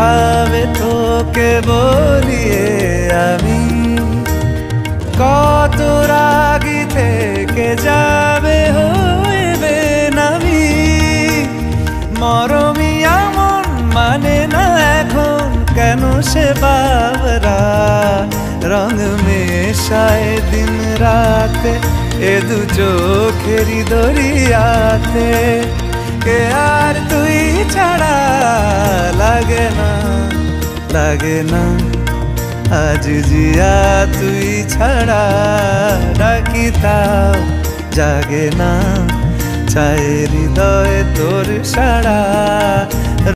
ভাবে তোকে বলিয়ে আমি কত রাগি থেকে যাবে হইবে নামি মরমি এমন মানে না এখন কেন সে বাবরা রঙ মেশায় দিন রাতে এ দু চোখেরি দরিয়াতে কে আর তুই ছাড়া লাগে না আজ জিয়া তুই ছাড়া ডাকি তাও জাগে না চায় হৃদয় তোর সাড়া